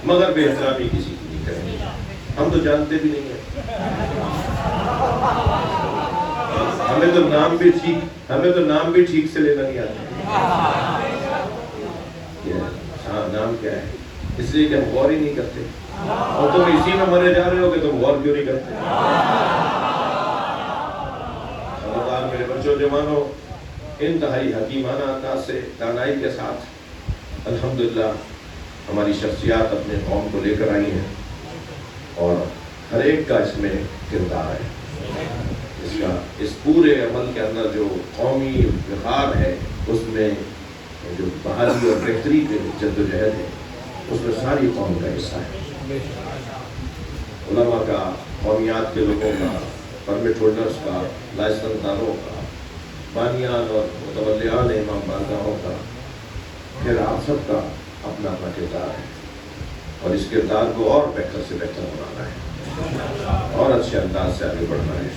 مگر بے احترامی کسی کی نہیں کریں گے. ہم تو جانتے بھی نہیں ہیں. ہمیں تو نام بھی ٹھیک سے لینا نہیں آتا. نام کیا ہے؟ اس لیے کہ ہم غور ہی نہیں کرتے. اور تم اسی میں مرے جا رہے ہو کہ تم غور کیوں نہیں کرتے. خبردار میرے بچوں جوانوں، انتہائی حکیمانہ انداز سے دانائی کے ساتھ الحمدللہ ہماری شخصیات اپنے قوم کو لے کر آئی ہیں، اور ہر ایک کا اس میں کردار ہے. اس پورے عمل کے اندر جو قومی وقار ہے، اس میں جو بحالی اور بہتری کے جد و جہد ہے، اس میں ساری قوم کا حصہ ہے. علماء کا، قومیات کے لوگوں کا، پرمٹ ہولڈرز کا، لائسنس داروں کا، بانیان اور متولیان امام بارگاہوں کا، پھر آپ سب کا اپنا اپنا کردار ہے، اور اس کردار کو اور بہتر سے بہتر بنانا ہے اور اچھے انداز سے آگے بڑھنا ہے.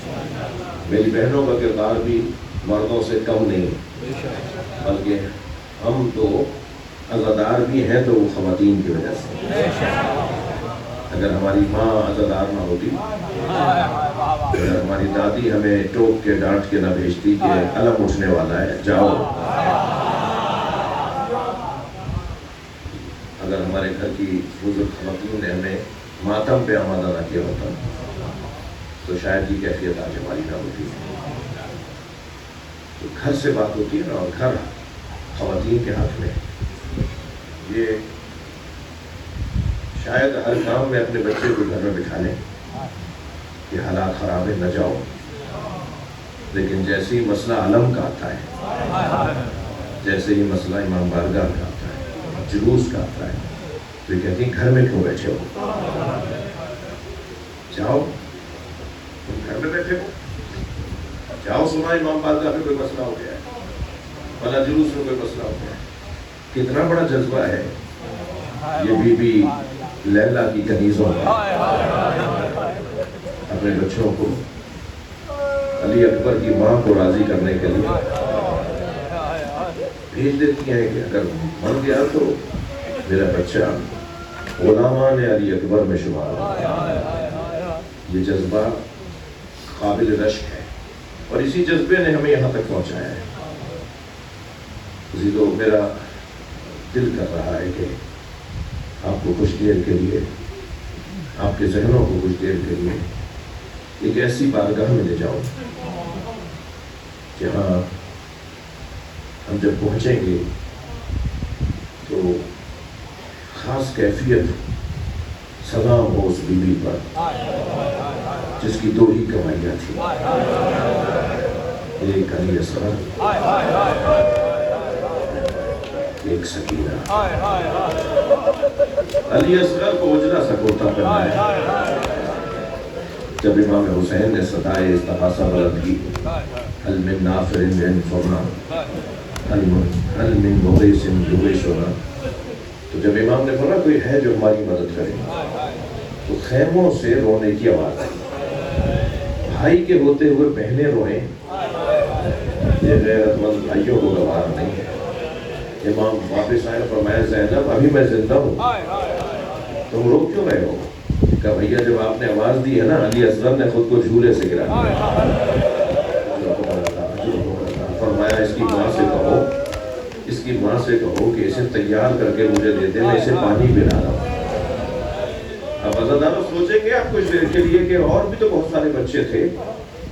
میری بہنوں کا کردار بھی مردوں سے کم نہیں، بلکہ ہم تو عزادار بھی ہیں تو وہ خواتین کی وجہ سے. اگر ہماری ماں عزادار نہ ہوتی، اگر ہماری دادی ہمیں ٹوک کے ڈانٹ کے نہ بھیجتی کہ علم اٹھنے والا ہے جاؤ، اگر ہمارے گھر کی بزرگ خواتین نے ہمیں ماتم پہ آمادہ نہ کیا ہوتا، تو شاید یہ کیفیت آج ہماری نہ ہوتی. تو گھر سے بات ہوتی ہے نا، اور گھر خواتین کے ہاتھ میں. یہ شاید ہر کام میں اپنے بچے کو گھر میں بٹھا لیں کہ حالات خراب ہے نہ جاؤ، لیکن جیسے ہی مسئلہ علم کا آتا ہے، جیسے ہی مسئلہ امام بارگاہ کا آتا ہے، جلوس کا آتا ہے، تو یہ کہتی ہیں گھر میں کیوں بیٹھے ہو، جاؤ تم گھر میں بیٹھے ہو، جاؤ سنا امام بارگاہ میں کوئی مسئلہ ہو گیا ہے، بلا جلوس میں کوئی مسئلہ ہو گیا ہے. کتنا بڑا جذبہ ہے یہ بی بی لیلا کی کنیزوں کا. اپنے بچوں کو علی اکبر کی ماں کو راضی کرنے کے لیے بھیج دیتی ہیں کہ اگر مر گیا تو میرا بچہ غلامان علی اکبر میں شمار. یہ جذبہ قابل رشک ہے، اور اسی جذبے نے ہمیں یہاں تک پہنچایا ہے. اسی تو میرا دل کر رہا ہے کہ آپ کو کچھ دیر کے لیے، آپ کے ذہنوں کو کچھ دیر کے لیے ایک ایسی بارگاہ میں لے جاؤ جہاں ہم جب پہنچیں گے تو خاص کیفیت سلام ہو اس بیوی پر جس کی دو ہی کمائیاں تھیں، ایک علی اصغر، ایک سکینہ. علی اصغر کو اجرا سکوتا پہنایا جب امام حسین نے صدائے استغاثہ بلند کی، هل من نافر ينفعنا هل من مغیث یغیثنا. تو جب امام نے فرمایا کوئی ہے جو ہماری مدد کرے، تو خیموں سے رونے کی آواز آئی. بھائی کے ہوتے ہوئے بہنیں روئیں، یہ غیرت مند بھائیوں کو گوارا نہیں ہے. امام واپس آئے، فرمایا زینب ابھی میں زندہ ہوں، تم رو کیوں رہے ہو؟ کہا بھیا جب آپ نے آواز دی ہے نا، علی اصغر نے خود کو جھولے سے گرا دیا. فرمایا اس کی ماں سے کہو، اس کی ماں سے کہو کہ اسے تیار کر کے مجھے دے دے، میں اسے پانی پلا رہا ہوں. اب عزاداروں سوچیں گے آپ کچھ دیر کے لیے کہ اور بھی تو بہت سارے بچے تھے،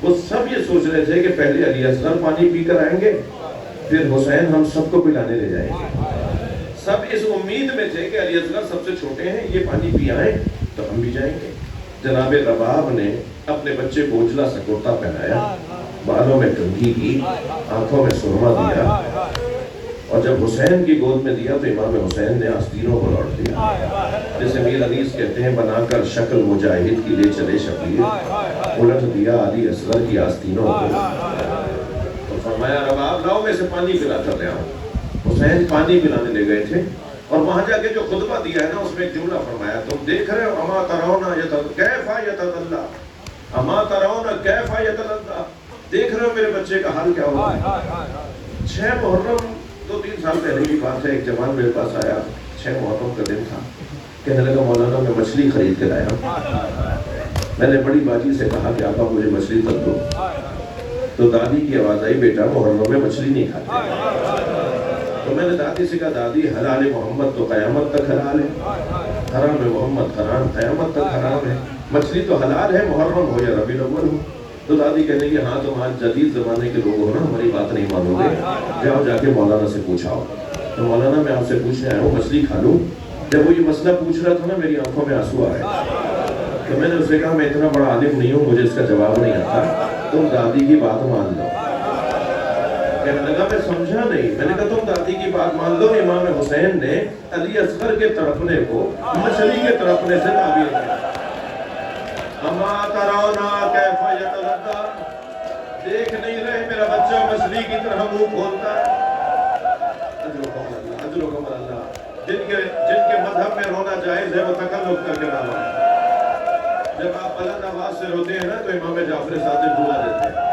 وہ سب یہ سوچ رہے تھے کہ پہلے علی اصغر پانی پی کر آئیں گے، پھر حسین ہم سب کو پلانے لے جائیں گے. سب اس امید میں تھے کہ علی اصغر سب سے چھوٹے ہیں، یہ پانی پی آئیں تو ہم بھی جائیں گے. جناب رباب نے اپنے بچے کو اجلا سکوتا پہنایا، بالوں میں کنگھی کی، آنکھوں میں سرما دیا، اور جب حسین کی گود میں دیا تو امام حسین نے آستینوں کو لوٹ دیا. جیسے میر انیس کہتے ہیں بنا کر شکل مجاہد کی لے چلے شبیر، الٹ دیا علی اصغر کی آستینوں کو. فرمایا رباب لاؤ میں اسے پانی پلا کر لے آؤں. حسین پانی پلانے لے گئے تھے، اور وہاں جا کے جو خطبہ دیا ہے نا، اس میں ایک جملہ فرمایا، تم دیکھ رہے ہو اما ترون کیف یتدلی، اما ترون کیف یتدلی، دیکھ رہے ہو میرے بچے کا حال کیا ہوا. 6 محرم 2-3 سال پہلے کی بات ہے، ایک جوان میرے پاس آیا، 6 محرم کا دن تھا. کہنے لگا مولانا میں مچھلی خرید کے لایا. میں نے بڑی باجی سے کہا کہ آپا مجھے مچھلی تل دو. تو دادی کی آواز آئی بیٹا محرم میں مچھلی نہیں کھاتے. تو میں نے دادی سے کہا دادی حلال محمد تو قیامت تک حلال ہے, حرام محمد حرام قیامت تک حرام ہے. مچھلی تو حلال ہے محرم ہو یا ربیع الاول ہو. تو دادی کہنے لگی ہاں تم آج جدید زمانے کے لوگ ہو نا, ہماری بات نہیں مانو گے, جاؤ جا کے مولانا سے پوچھاؤ. تو مولانا میں آپ سے پوچھنے آیا ہوں مچھلی کھا لوں. جب وہ یہ مسئلہ پوچھ رہا تھا نا میری آنکھوں میں آنسو آ رہے. تو میں نے اسے کہا میں اتنا بڑا عالم نہیں ہوں, مجھے اس کا جواب نہیں آتا, تم دادی کی بات مان لو. کہنے لگا میں سمجھا نہیں. میں نے کہا تم دادی کی بات مان لو. امام حسین نے علی اصغر کے تڑپنے کو مچھلی کے تڑپنے سے تعبیر کیا. اما ترونا کیف یتلذذ, دیکھ نہیں رہے میرا بچہ مچھلی کی طرح منہ کھولتا ہے. اجرکم اللہ. جن کے مذہب میں رونا جائز ہے وہ تکلف کر کے نہ روئیں. جب آپ بلند آواز سے روتے ہیں نا تو امام جعفر صادق دعا دیتے ہیں.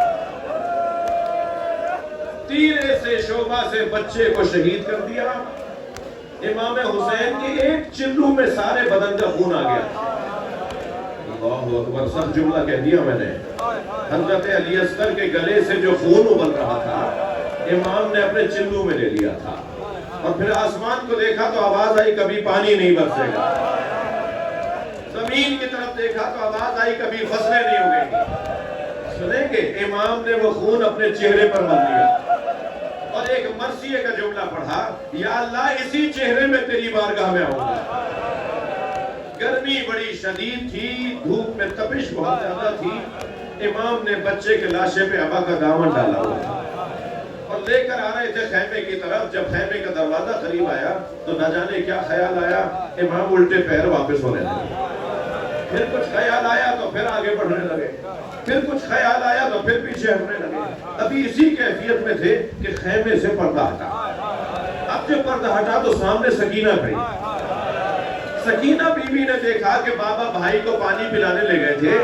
تیرے سے شعبہ سے بچے کو شہید کر دیا. امام حسین کی ایک چلو میں سارے بدن کا خون آ گیا. اللہ اکبر, سب جملہ کہہ دیا میں نے. حضرت علی اصغر کے گلے سے جو خون ابل رہا تھا امام نے اپنے چلو میں لے لیا تھا. اور پھر آسمان کو دیکھا تو آواز آئی کبھی پانی نہیں برسے گا. زمین کی طرف دیکھا تو آواز آئی کبھی فصلیں نہیں اگیں گی. سنیں گے امام نے وہ خون اپنے چہرے پر مل لیا اور ایک مرثیے کا جملہ پڑھا, یا اللہ اسی چہرے میں تیری بارگاہ میں آؤں گا. گرمی بڑی شدید تھی, دھوپ میں تپش بہت زیادہ تھی. امام نے بچے کے لاشے پہ ابا کا دامن ڈالا ہوا تھا اور لے کر آ رہے تھے خیمے کی طرف. جب خیمے کا دروازہ قریب آیا تو نہ جانے کیا خیال آیا, امام الٹے پیر واپس ہونے لگے. پھر کچھ خیال آیا تو پھر آگے بڑھنے لگے. پھر کچھ خیال آیا تو پھر پیچھے ہٹنے لگے. ابھی اسی کیفیت میں تھے کہ خیمے سے پردہ ہٹا. اب جب پردہ ہٹا تو سامنے سکینہ کھڑی. سکینہ بیوی نے دیکھا کہ بابا بھائی کو پانی پلانے لے گئے تھے,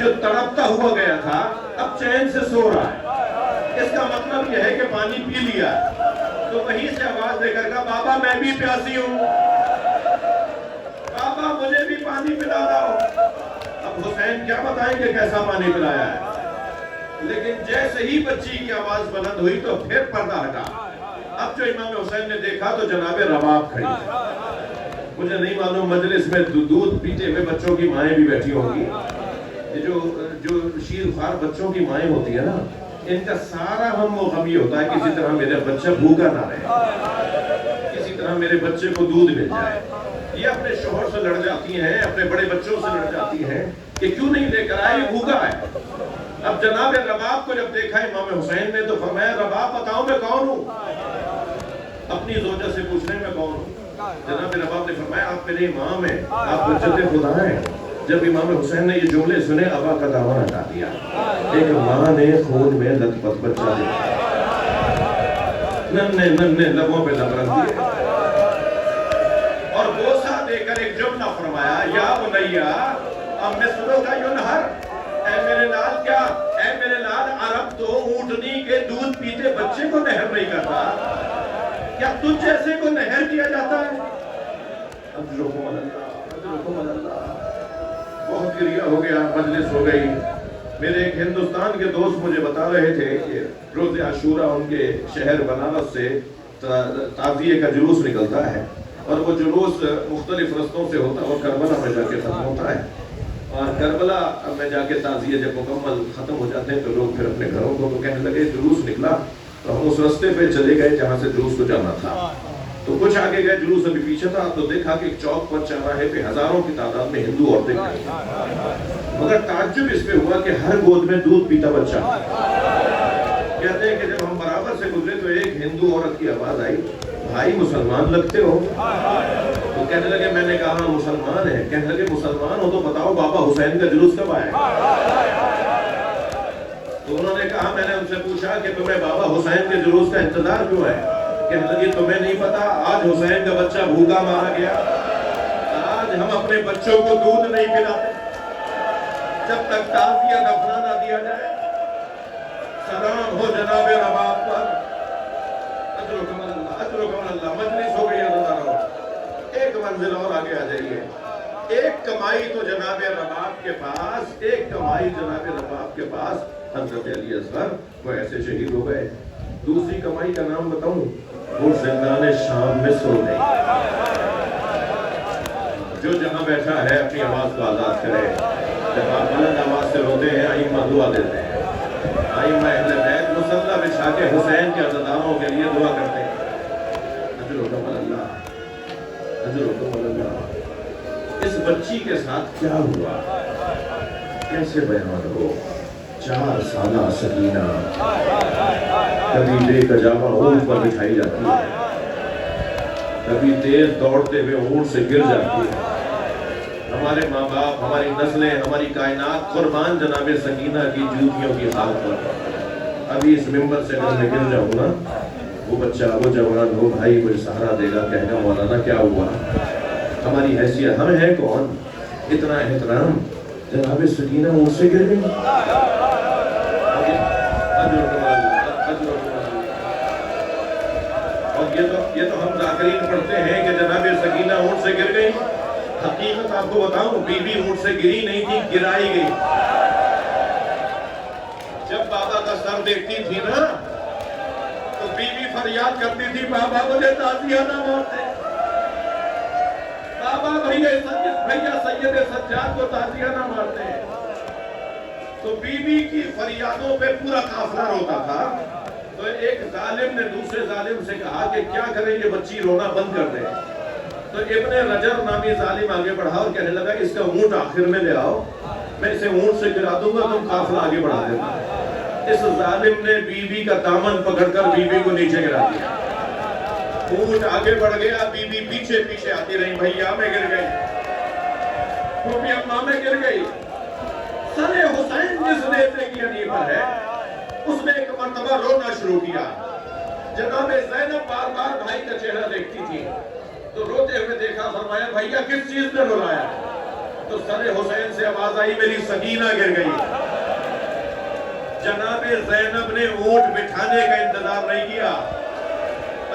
جو تڑپتا ہوا گیا تھا اب چین سے سو رہا ہے. اس کا مطلب یہ ہے کہ پانی پی لیا. تو وہیں سے آواز دے کر کہا بابا میں بھی پیاسی ہوں, بابا مجھے بھی پانی پلا لاؤ. اب حسین کیا بتائیں کہ کیسا پانی پلایا ہے, لیکن جیسے ہی بچی کی آواز بلند ہوئی تو پھر پردہ ہٹا. اب جو امام حسین نے دیکھا تو جناب رباب کھڑی. مجھے نہیں معلوم مجلس میں دودھ پیتے ہوئے بچوں کی مائیں بھی بیٹھی ہوں گی. جو شیر خوار بچوں کی مائیں ہوتی ہے نا, ان کا سارا ہم و غم یہ ہوتا ہے کسی طرح میرا بچہ بھوکا نہ رہے, کسی طرح میرے بچے کو دودھ مل جائے. یہ اپنے شوہر سے لڑ جاتی ہیں, اپنے بڑے بچوں سے لڑ جاتی ہیں کہ کیوں نہیں لے کر آئے, بھوکا ہے. اب جناب رباب کو جب دیکھا امام حسین نے تو فرمایا رباب بتاؤ میں کون ہوں. اپنی زوجہ سے پوچھنے میں کون ہوں. جناب رباب نے فرمایا آپ میرے امام ہیں, آپ حجت خدا ہیں. جب امام حسین نے یہ جملے سنے ابا کا دامن ہٹا دیا. ایک ماں نے خون میں لت پت بچہ دیا, ننھے لبوں پہ لب رکھ دیے اور بوسہ دے کر ایک جملہ فرمایا یا بنیا مثلو کا ینہر, اے میرے لال کیا, اے میرے لال عرب تو اونٹنی کے دودھ پیتے بچے کو نہر نہیں کرتا, کیا تجھ جیسے کو نہر کیا جاتا ہے. اجرکم اللہ, اجرکم اللہ. بہت گریہ ہو گیا, مجلس ہو گئی. میرے ایک ہندوستان کے دوست مجھے بتا رہے تھے کہ روز عاشورہ ان کے شہر بنارس سے تعزیے کا جلوس نکلتا ہے اور وہ جلوس مختلف رستوں سے ہوتا ہے اور کربلا میں جا کے ختم ہوتا ہے. اور کربلا میں جا کے تعزیے جب مکمل ختم ہو جاتے ہیں تو لوگ پھر اپنے گھروں کو, تو کہنے لگے جلوس نکلا تو ہم اس رستے پہ چلے گئے جہاں سے جلوس کو جانا تھا. تو کچھ آگے گئے, جلوس ابھی پیچھے تھا, تو دیکھا کہ ایک چوک پر چوراہے پہ ہزاروں کی تعداد میں ہندو عورتیں کھڑی ہیں. مگر تعجب اس پہ ہوا کہ ہر گود میں دودھ پیتا بچہ. کہتے ہیں کہ جب ہم برابر سے گزرے تو ایک ہندو عورت کی آواز آئی, بھائی مسلمان لگتے ہو. تو کہنے لگے, میں نے کہا مسلمان ہے. کہنے لگے مسلمان ہو تو بتاؤ بابا حسین کا جلوس کب آیا. تو انہوں نے کہا, میں نے ان سے پوچھا کہ تمہیں بابا حسین کے جلوس کا انتظار کیوں ہے. کہنے لگے تمہیں نہیں پتا آج حسین کا بچہ بھوکا مارا گیا, آج ہم اپنے بچوں کو دودھ نہیں پلاتے جب تک تعزیہ دفنا نہ دیا جائے. سلام ہو جناب رباب پر. اجرکم اللہ, اجرکم اللہ. مجلس ہو گئی, ایک منزل اور آگے آ جائیے. ایک کمائی تو جناب رباب کے پاس، ایک کمائی جناب رباب کے پاس حضرت علی اصغر وہ ایسے شہید ہو گئے. دوسری کمائی کا نام بتاؤں، وہ زندان شام میں سو گئی. جو جہاں بیٹھا ہے اپنی آواز کو آزاد کرے. جب آپ بلند آواز سے روتے ہیں ائمہ دعا دیتے ہیں، ائمہ اہل بیت مصلی بچھا کے حسین کے عزاداروں کے لیے دعا کرتے ہیں. اجرکم اللہ، اجرکم اللہ. اس بچی کے ساتھ کیا ہوا کیسے بیان ہو؟ 4 سالہ سکینہ کبھی بے کجاوا اونٹ پر بٹھائی جاتی ہے، کبھی تیز دوڑتے ہوئے اونٹ سے گر جاتی ہے. ہمارے ماں باپ، ہماری نسلیں، ہماری کائنات قربان جناب سکینہ کی جوتیوں کی خاک پر. ابھی اس ممبر سے اگر میں گر جاؤں نا، وہ بچہ، وہ جوان، وہ بھائی مجھے سہارا دے گا، کہے گا مولانا کیا ہوا؟ ہماری حیثیت، ہم ہیں کون؟ اتنا احترام. جناب سکینہ اونٹ سے گر گئی. اور یہ تو ہم ذاکرین پڑھتے ہیں کہ جناب سکینہ اونٹ سے گر گئی. حقیقت آپ کو بتاؤں، بی بی اونٹ سے گری نہیں تھی، گرائی گئی. جب بابا کا سر دیکھتی تھی نا تو بی بی فریاد کرتی تھی، بابا مجھے تعزیہ نہ مارتے، بابا بھیا سید سجاد کو تعزیہ نہ مارتے. تو بی بی کی فریادوں پہ پورا قافلہ روتا تھا. تو ایک ظالم نے دوسرے ظالم سے کہا کہ کیا کریں، یہ بچی رونا بند کر دے. تو ابن رجب نامی ظالم آگے بڑھا اور کہنے لگا اس کا اونٹ آخر میں لے آؤ، میں اسے اونٹ سے گرا دوں گا، تم قافلہ آگے بڑھا دینا. اس ظالم نے بی بی کا دامن پکڑ کر بی بی کو نیچے گرا دیا. اونٹ آگے بڑھ گیا، بی بی پیچھے پیچھے آتی رہی. بھیا میں گر گئی، پھوپھی اماں میں گر گئی. سر حسین جس نیزے کی انیب پر ہے، اس نے ایک مرتبہ رونا شروع کیا. جناب زینب بار بار بھائی کا چہرہ دیکھتی تھی تو روتے ہوئے دیکھا، فرمایا بھیا کس چیز نے رلایا؟ تو سر حسین سے آواز آئی، میری سکینہ گر گئی. جناب زینب نے اونٹ بٹھانے کا انتظار نہیں کیا.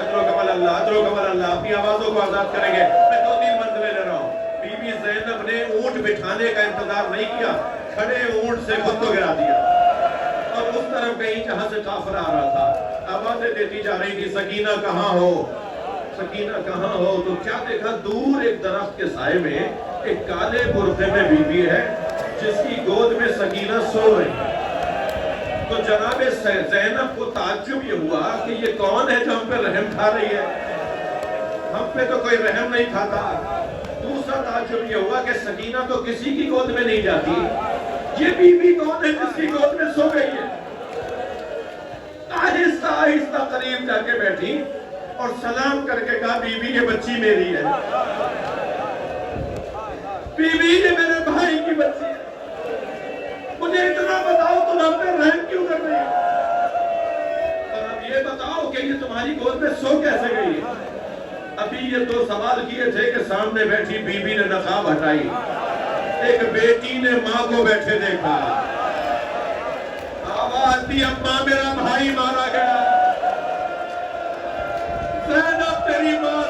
اجرکم اللہ، اجرکم اللہ. اپنی آوازوں کو آزاد کریں گے، میں 2-3 منزلیں لے رہا ہوں. بی بی زینب نے اونٹ بٹھانے کا انتظار نہیں کیا، کھڑے اونٹ سے خود کو گرا دیا. اور اس طرف کہیں جہاں سے کافر آ رہا تھا آوازیں دیتی جا رہی تھی، سکینہ کہاں ہو، سکینہ کہاں ہو. تو کیا دیکھا، دور ایک درخت کے سائے میں ایک کالے برقعے میں بی بی ہے جس کی گود میں سکینہ سو رہی ہے. تو جناب زینب کو تعجب یہ ہوا کہ یہ کون ہے جو ہم پہ رحم کھا رہی ہے؟ ہم پہ تو کوئی رحم نہیں کھاتا. دوسرا تعجب یہ ہوا کہ سکینہ تو کسی کی گود میں نہیں جاتی، یہ بی بی کون ہے جس کی گود میں سو گئی ہے؟ آہستہ آہستہ قریب جا کے بیٹھی اور سلام کر کے کہا، بی بی یہ بچی میری ہے، بی بی یہ میرے بھائی کی بچی ہے. مجھے اتنا بتاؤ تم ہم پہ رحم کیوں کر رہی ہو؟ اور اب یہ بتاؤ کہ یہ تمہاری گود میں سو کیسے گئی ہے؟ ابھی یہ 2 سوال کیے تھے کہ سامنے بیٹھی بی بی نے نقاب ہٹائی، ایک بیٹی نے ماں کو بیٹھے دیکھا، آواز دی، اماں میرا بھائی مارا گیا. زینب تیری ماں